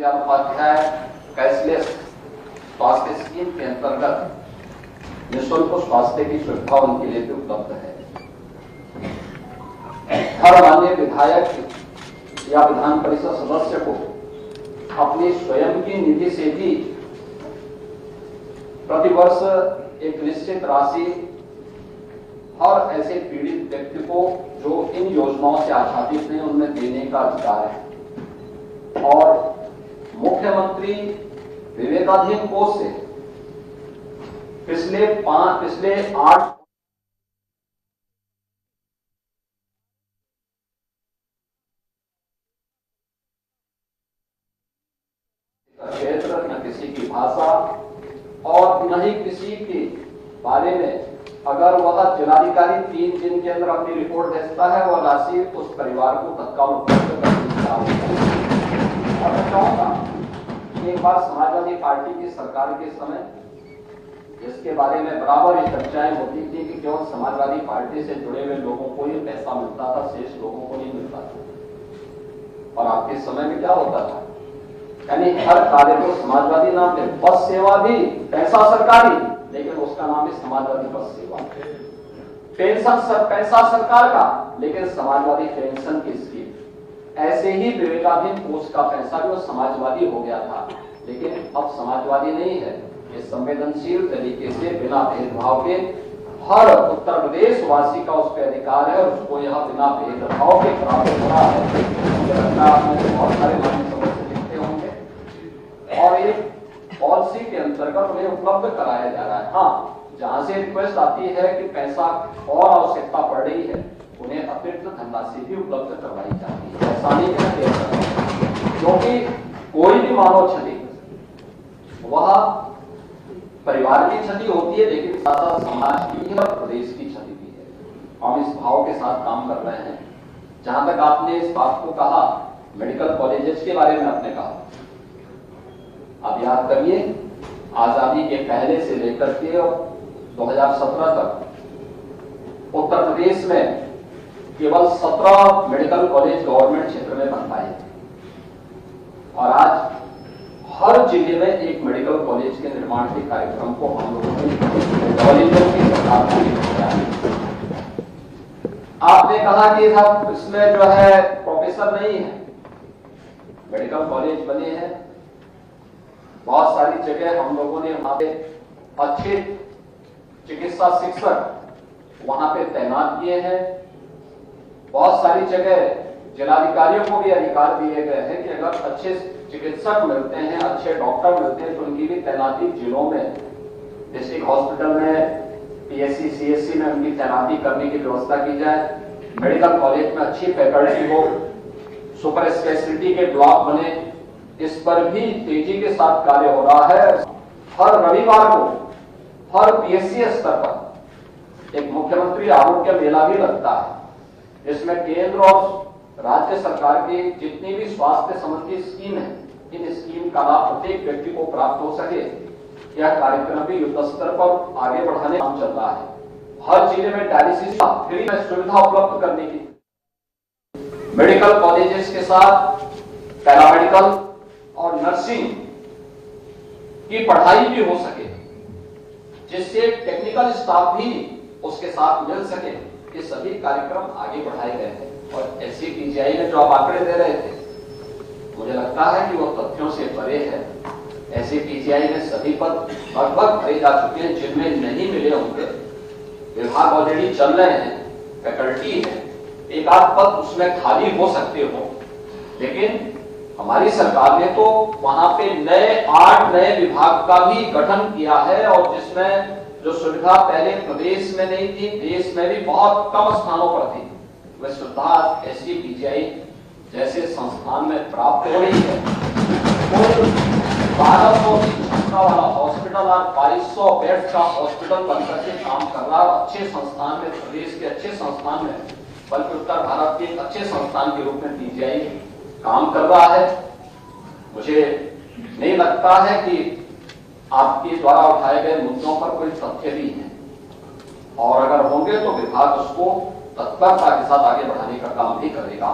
Deendayal Upadhyay cashless स्वास्थ्य scheme के अंतर्गत निःशुल्क स्वास्थ्य की सुविधा उनके लिए भी उपलब्ध है। हर माननीय विधायक या विधान परिषद सदस्य को अपनी स्वयं की निधि से भी प्रतिवर्ष एक निश्चित राशि हर ऐसे पीड़ित व्यक्ति को जो इन योजनाओं से आच्छादित नहीं उनमें देने का अधिकार है। और मुख्यमंत्री विवेकाधीन कोष से पिछले 8 क्षेत्र न किसी की भाषा और न ही किसी के बारे में अगर वह जिलाधिकारी 3 दिन के अंदर अपनी रिपोर्ट भेजता है वह राशि उस परिवार को तत्काल उपलब्ध करने और मैं चाहूंगा एक बार समाजवादी पार्टी की सरकार के समय जिसके बारे में बराबर ये चर्चाएं होती थी कि केवल समाजवादी पार्टी से जुड़े हुए लोगों को ही पैसा मिलता था, शेष लोगों को नहीं मिलता था। और आपके समय में क्या होता था, यानी हर कार्य को समाजवादी नाम दे, बस सेवा भी पैसा सरकारी लेकिन उसका नाम है समाजवादी बस सेवा। पेंशन पैसा सरकार का लेकिन समाजवादी पेंशन की स्कीम। ऐसे ही विवेकाधीन कोष का पैसा भी वो समाजवादी हो गया था लेकिन अब समाजवादी नहीं है। ये संवेदनशील तरीके से बिना भेदभाव के हर उत्तर प्रदेश वासी का उस पर अधिकार है और उसको यह बिना भेदभाव के प्राप्त हो रहा है। मुझे लगता है आपने बहुत सारे मान्य सदस्य लिखते होंगे और एक पॉलिसी के अंतर्गत उन्हें उपलब्ध कराया जा रहा है। हाँ, जहां से रिक्वेस्ट आती है कि पैसा और आवश्यकता पड़ रही है उन्हें अतिरिक्त धनराशि भी उपलब्ध करवाई जाती है। ऐसा नहीं कहते क्योंकि कोई भी मानव क्षति वह परिवार की क्षति होती है लेकिन साथ साथ समाज की और प्रदेश की क्षति भी है। हम इस भाव के साथ काम कर रहे हैं। जहां तक आपने इस बात को कहा मेडिकल कॉलेजेस के बारे में आपने कहा, अब याद करिए आजादी के पहले से लेकर के 2017 तक उत्तर प्रदेश में केवल 17 मेडिकल कॉलेज गवर्नमेंट क्षेत्र में बन पाए और आज हर जिले में एक मेडिकल कॉलेज के निर्माण के कार्यक्रम को हम लोगों ने कॉलेजों की सरकार को किया। आपने कहा कि साहब इसमें जो है प्रोफेसर नहीं है, मेडिकल कॉलेज बने हैं, बहुत सारी जगह हम लोगों ने वहां पे अच्छे चिकित्सा शिक्षक वहां पे तैनात किए हैं। बहुत सारी जगह जिलाधिकारियों को भी अधिकार दिए गए हैं कि अगर अच्छे चिकित्सक मिलते हैं, अच्छे डॉक्टर मिलते हैं तो उनकी भी तैनाती जिलों में डिस्ट्रिक्ट हॉस्पिटल में पीएससी सीएससी में उनकी तैनाती करने की व्यवस्था की जाए। मेडिकल कॉलेज में अच्छी फैकल्टी हो, सुपर स्पेशलिटी के ब्लॉक बने, इस पर भी तेजी के साथ कार्य हो रहा है। हर रविवार को हर पीएससी स्तर पर एक मुख्यमंत्री आरोग्य मेला भी लगता है जिसमें केंद्र और राज्य सरकार की जितनी भी स्वास्थ्य संबंधी स्कीम है इन स्कीम का लाभ प्रत्येक व्यक्ति को प्राप्त हो सके, यह कार्यक्रम भी युद्ध स्तर पर आगे बढ़ाने का काम चल रहा है। हर जिले में डायलिसिस फ्री में सुविधा उपलब्ध करने की, मेडिकल कॉलेजेस के साथ पैरामेडिकल और नर्सिंग की पढ़ाई भी हो सके जिससे टेक्निकल स्टाफ भी उसके साथ मिल सके। ये सभी कार्यक्रम आगे बढ़ाए गए हैं और SCPGI में जो आप आंकड़े दे रहे थे मुझे लगता है कि वो तथ्यों से परे है। SCPGI में सभी पद लगभग भरे जा चुके हैं, जिनमें नहीं मिले होंगे विभाग ऑलरेडी चल रहे हैं, फैकल्टी है, एक आध पद उसमें खाली हो सकते हो लेकिन हमारी सरकार ने तो वहां पे 8 नए विभाग का भी गठन किया है और जिसमें जो सुविधा पहले प्रदेश में नहीं थी देश में भी बहुत कम स्थानों पर थी वह सुविधा SCPGI जैसे संस्थान में प्राप्त हो रही है। 1200 की क्षमता वाला हॉस्पिटल और 2200 बेड का हॉस्पिटल बनकर के काम कर रहा है। अच्छे संस्थान में, प्रदेश के अच्छे संस्थान में, बल्कि उत्तर भारत के एक अच्छे संस्थान के रूप में PGI काम कर रहा है। मुझे नहीं लगता है कि आपके द्वारा उठाए गए मुद्दों पर कोई तथ्य भी है और अगर होंगे तो विभाग उसको तत्परता के साथ आगे बढ़ाने का काम भी करेगा।